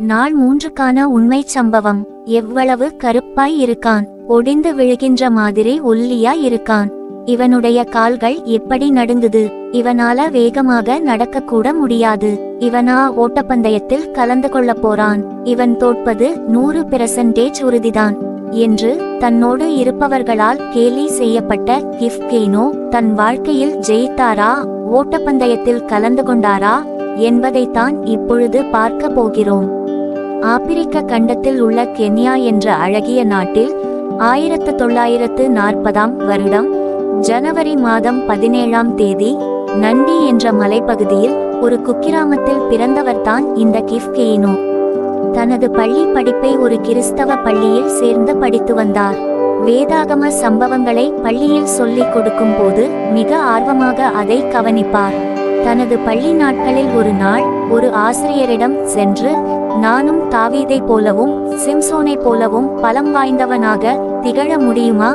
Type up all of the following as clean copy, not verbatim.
நாள் 3க்கான உண்மை சம்பவம். எவ்வளவு கருப்பாய் இருக்கான், ஒடிந்து விழுகின்ற மாதிரி ஒல்லியா இருக்கான். இவனுடைய கால்கள் எப்படி நடுங்குது, இவனால வேகமாக நடக்க கூட முடியாது. இவனா ஓட்டப்பந்தயத்தில் கலந்து கொள்ள போறான், இவன் தோற்பது 100% உறுதிதான் என்று தன்னோடு இருப்பவர்களால் கேலி செய்யப்பட்ட கிஃப்கெய்னோ தன் வாழ்க்கையில் ஜெயித்தாரா, ஓட்டப்பந்தயத்தில் கலந்து கொண்டாரா என்பதைத்தான் இப்பொழுது பார்க்க போகிறோம். ஆப்பிரிக்க கண்டத்தில் உள்ள கென்யா என்ற அழகிய நாட்டில் 1940ஆம் வருடம் ஜனவரி மாதம் 17ஆம் தேதி நண்டி என்ற மலைப்பகுதியில் ஒரு குக்கிராமத்தில் பிறந்தவர்தான் இந்த கிஃப்கெய்னோ. தனது பள்ளி படிப்பை ஒரு கிறிஸ்தவ பள்ளியில் சேர்ந்து படித்து வந்தார். வேதாகம சம்பவங்களை பள்ளியில் சொல்லிக் கொடுக்கும் போது மிக ஆர்வமாக அதை கவனிப்பார். தனது பள்ளி நாட்களில் ஒரு நாள் ஒரு ஆசிரியரிடம் சென்று, நானும் தாவீதை போலவும் சிம்சோனை போலவும் பலம் வாய்ந்தவனாக திகழ முடியுமா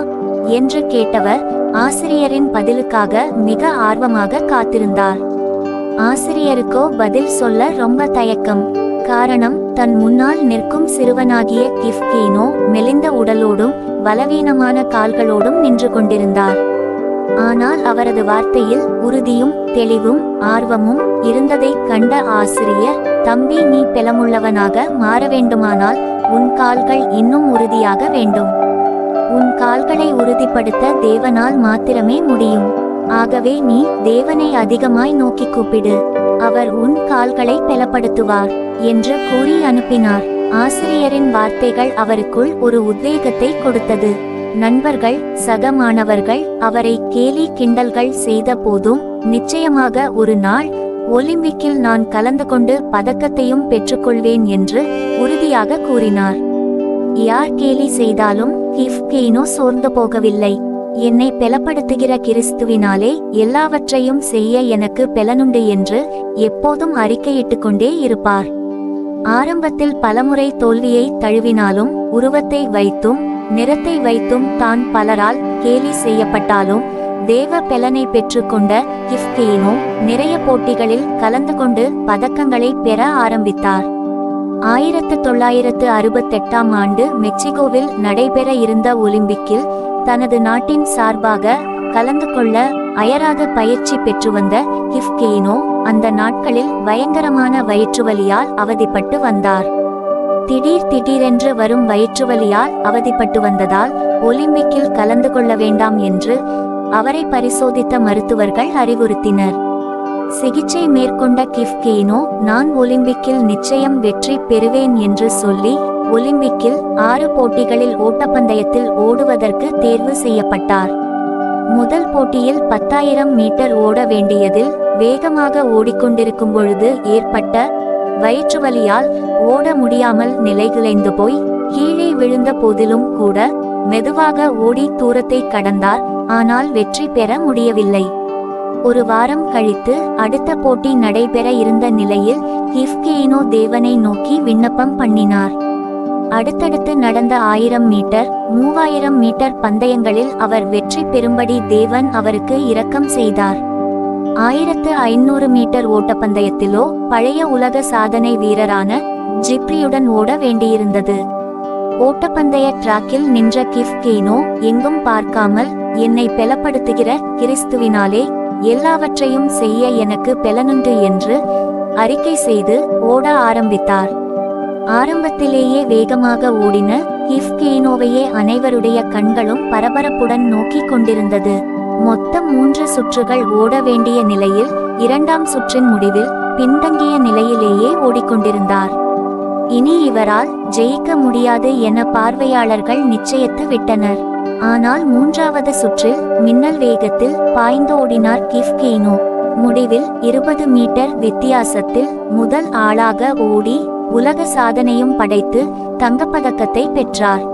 என்று கேட்டவர் ஆசிரியரின் பதிலுக்காக மிக ஆர்வமாக காத்திருந்தார். ஆசிரியருக்கோ பதில் சொல்ல ரொம்ப தயக்கம். காரணம், தன் முன்னால் நிற்கும் சிறுவனாகிய கிஃப்கெய்னோ மெலிந்த உடலோடும் பலவீனமான கால்களோடும் நின்று கொண்டிருந்தார். ஆனால் அவரது வார்த்தையில் உறுதியும் தெளிவும் ஆர்வமும் இருந்ததை கண்ட ஆசிரியர், தம்பி, நீ பெலமுள்ளவனாக மாற வேண்டுமானால் உன் கால்கள் இன்னும் உறுதியாக வேண்டும். உன் கால்களை உறுதிப்படுத்த தேவனால் மாத்திரமே முடியும். ஆகவே நீ தேவனை அதிகமாய் நோக்கி கூப்பிடு, அவர் உன் கால்களை பெலப்படுத்துவார் என்று கூறி அனுப்பினார். ஆசிரியரின் வார்த்தைகள் அவருக்குள் ஒரு உத்வேகத்தை கொடுத்தது. நண்பர்கள், சக மாணவர்கள் அவரை கேலி கிண்டல்கள் செய்த போதும், நிச்சயமாக ஒரு நாள் ஒலிம்பிக்கில் நான் கலந்து கொண்டு பதக்கத்தையும் பெற்றுக்கொள்வேன் என்று உறுதியாக கூறினார். யார் கேலி செய்தாலும் கிஃப்கெய்னோ சோர்ந்து போகவில்லை. என்னை பெலப்படுத்துகிற கிறிஸ்துவினாலே எல்லாவற்றையும் செய்ய எனக்கு பெலனுண்டு என்று எப்போதும் அறிக்கையிட்டு கொண்டே இருப்பார். ஆரம்பத்தில் பலமுறை தோல்வியை தழுவினாலும், உருவத்தை வைத்தும் நிறத்தை வைத்தும் தான் பலரால் கேலி செய்யப்பட்டாலும், தேவ பெலனை பெற்றுக்கொண்ட கிஃப்கெய்னோ நிறைய போட்டிகளில் கலந்து கொண்டு பதக்கங்களை பெற ஆரம்பித்தார். 1968ஆம் ஆண்டு மெக்சிகோவில் நடைபெற இருந்த ஒலிம்பிக்கில் தனது நாட்டின் சார்பாக கலந்து கொள்ள அயராது பயிற்சி பெற்று வந்த கிஃப்கெய்னோ அந்த நாட்களில் பயங்கரமான வயிற்றுவலியால் அவதிப்பட்டு வந்தார். திடீரென்று வரும் வயிற்றுவலியால் அவதிப்பட்டு வந்ததால் ஒலிம்பிக்கில் கலந்து கொள்ள வேண்டாம் என்று அவரை பரிசோதித்த மருத்துவர்கள் அறிவுறுத்தினர். சிகிச்சை மேற்கொண்ட கிஃப்கெய்னோ, நான் ஒலிம்பிக்கில் நிச்சயம் வெற்றி பெறுவேன் என்று சொல்லி ஒலிம்பிக்கில் 6 போட்டிகளில் ஓட்டப்பந்தயத்தில் ஓடுவதற்கு தேர்வு செய்யப்பட்டார். முதல் போட்டியில் 10,000 மீட்டர் ஓட வேண்டியதில் வேகமாக ஓடிக்கொண்டிருக்கும் பொழுது ஏற்பட்ட வயிற்றுவலியால் ஓட முடியாமல் நிலைகுலைந்து போய் கீழே விழுந்த போதிலும் கூட மெதுவாக ஓடி தூரத்தை கடந்தார். ஆனால் வெற்றி பெற முடியவில்லை. ஒரு வாரம் கழித்து அடுத்த போட்டி நடைபெற இருந்த நிலையில் கிஃப்கெய்னோ தேவனை நோக்கி விண்ணப்பம் பண்ணினார். அடுத்தடுத்து நடந்த 1000 மீட்டர் 3000 மீட்டர் பந்தயங்களில் அவர் வெற்றி பெறும்படி தேவன் அவருக்கு இரக்கம் செய்தார். 1500 மீட்டர் ஓட்டப்பந்தயத்திலோ பழைய உலக சாதனை வீரரான ஜிப்ரியுடன் ஓட வேண்டியிருந்தது. ஓட்டப்பந்தய டிராக்கில் நின்ற கிஃப்கெய்னோ எங்கும் பார்க்காமல், என்னை பெலப்படுத்துகிற கிறிஸ்துவினாலே எல்லாவற்றையும் செய்ய எனக்கு பெலனுண்டு என்று அறிக்கை செய்து ஓட ஆரம்பித்தார். ஆரம்பத்திலேயே வேகமாக ஓடின கிஃப்கெய்னோவையே அனைவருடைய கண்களும் பரபரப்புடன் நோக்கி கொண்டிருந்தது. மொத்தம் 3 சுற்றுகள் ஓட வேண்டிய நிலையில் 2ஆம் சுற்றின் முடிவில் பின்தங்கிய நிலையிலேயே ஓடிக்கொண்டிருந்தார். இனி இவரால் ஜெயிக்க முடியாது என பார்வையாளர்கள் நிச்சயித்து விட்டனர். ஆனால் 3வது சுற்றில் மின்னல் வேகத்தில் பாய்ந்து ஓடினார் கிஃப்கெய்னோ. முடிவில் 20 மீட்டர் வித்தியாசத்தில் முதல் ஆளாக ஓடி உலக சாதனையும் படைத்து தங்கப்பதக்கத்தை பெற்றார்.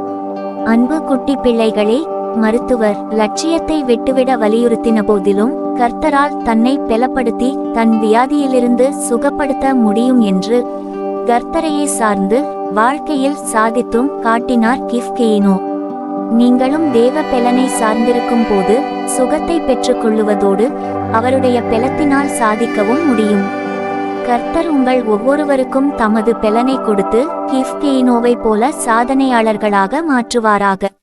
அன்பு குட்டி பிள்ளைகளே, மருத்துவர் லட்சியத்தை விட்டுவிட வலியுறுத்தின போதிலும் கர்த்தரால் தன்னை பெலப்படுத்தி தன் வியாதியிலிருந்து சுகப்படுத்த முடியும் என்று கர்த்தரையே சார்ந்து வாழ்க்கையில் சாதித்தும் காட்டினார் கிஃப்கெய்னோ. நீங்களும் தேவ பெலனை சார்ந்திருக்கும் போது சுகத்தை பெற்றுக் கொள்ளுவதோடு அவருடைய பெலத்தினால் சாதிக்கவும் முடியும். கர்த்தர் உங்கள் ஒவ்வொருவருக்கும் தமது பெலனை கொடுத்து ஹிஃப்கெயினோவை போல சாதனையாளர்களாக மாற்றுவாராக.